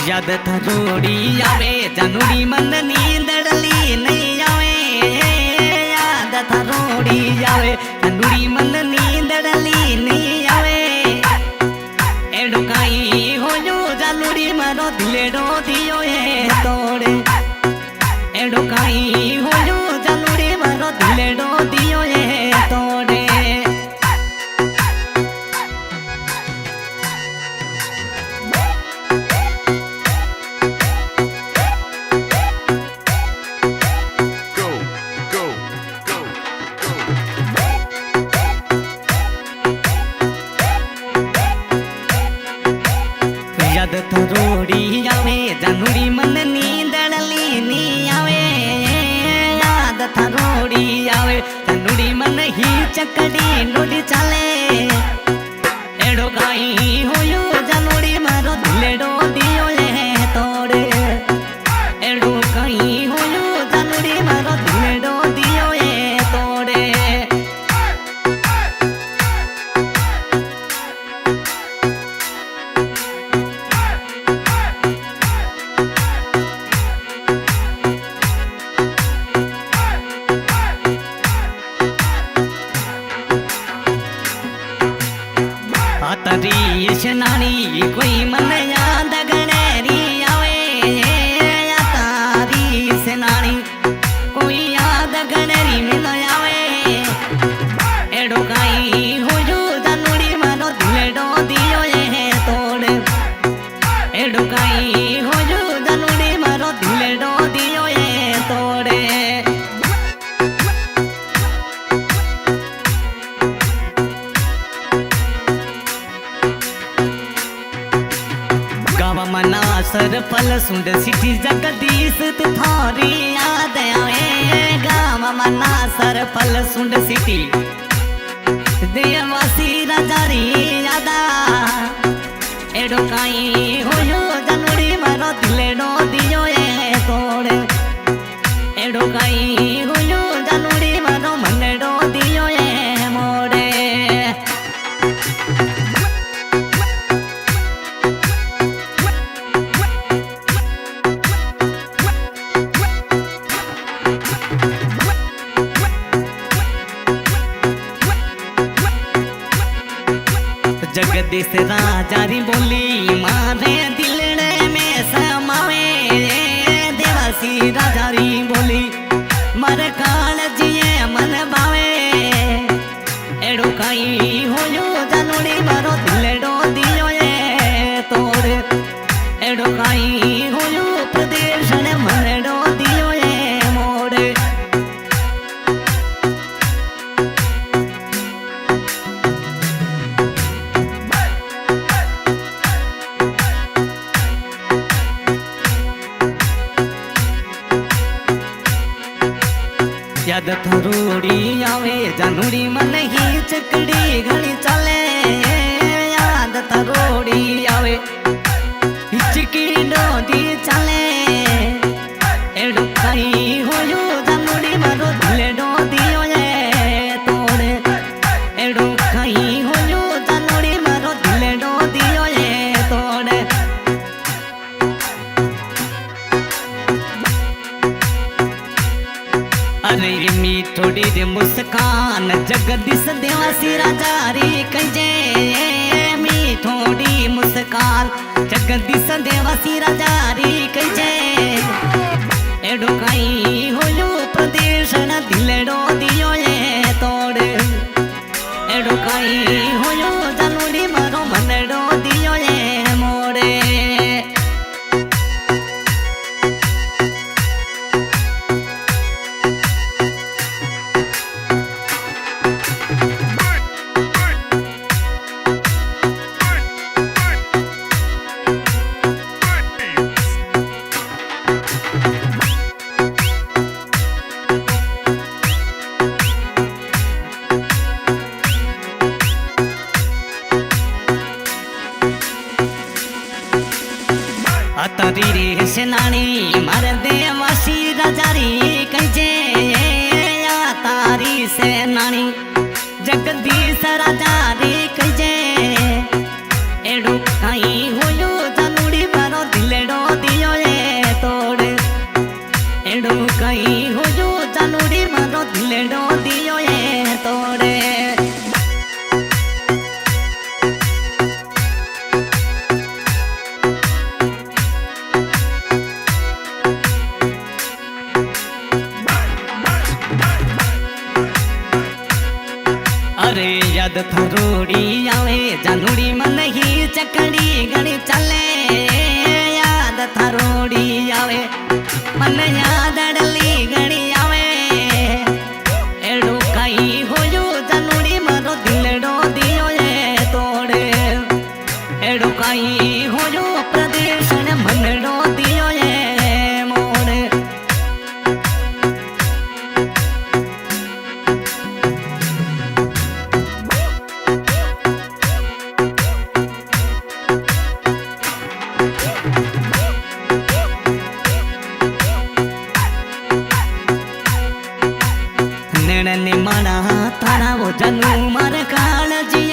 याद थरोड़ी आवे जानूरी मन नींदड़ली नहीं आवे याद थरोड़ी आवे जानूरी मन नींदड़ली नहीं आवे एडो काई होयो जानूरी मारो दिलेडो दियो ए तोड़े एडो काई होयो जानूरी मारो दिलेडो दियो ए तोड़े याद थरोड़ी आवे जानूरी मन नींदड़ली नहीं आवे याद थरोड़ी आवे जानूरी मन ही चकड़ी डोडी चले एडो काई होयो जानूरी मारो दिलेडो दियो ए तोड़े एडो काई होयो जानूरी मारो दिलेडो दियो ए तोड़े तारी शनानी कोई मन याद गणेरी आवे तारी शनानी कोई याद गणेरी में न आवे एडो काई होयो जानूरी मारो दिलेडो दियो ए तोड़े एडो काई होयो जानूरी मारो दिलेडो दियो ए तोड़े मना सर फल सुंड सिटी जगदीश थारी याद आवे गाँव मना सर फल सुंड सिटी देवासी राजारी यादा एडो काई होयो जानूरी मारो दिलेडो दियो ए तोड़े एडो काई होयो जानूरी मारो मनेडो दियो ए मोड़े जगदीश राजारी बोली मारे दिलड़े में समावे देवासी राजारी बोली मारे काल जिए मन भावे एडो काई होयो जानूरी मारो दिलेडो दियो ए तोड़े एडो काई होयो प्रदेश ने मनेडो दियो ए मोड़े याद थरोड़ी आवे जानूरी मन ही चकड़ी घड़ी चले याद थरोड़ी आवे हिचकी डोडी चले एडो काई होयो जानूरी मारो दिलेडो दियो ए तोड़े एडो काई होयो जानूरी मारो दिलेडो दियो ए तोड़े अरे मीठोड़ी रे मुस्कान जगदीश देवासी राजारी कजे मीठोड़ी मुस्कान जगदीश देवासी राजारी कजे एडो काई होयो प्रदेश न दिलेडो दियो ए तोड़े एडो काई होयो जानूरी मारो मनेडो दियो ए मोड़े तारी रे सेनानी मारे देवासी राजारी कजे या तारी सेनानी जगदीश राजारी कजे एडो काई होयो जानूरी मारो दिलेडो મને યાદ અડલી ઘણી આવે એડું કઈ હોયું જનુડી મારો દિલડો દિયો એ તોડે એડું કઈ હોયું પ્રદેશ ને મનડો દિયો એ મોડે નેણની માણા તારા જનુ મારે કાળજી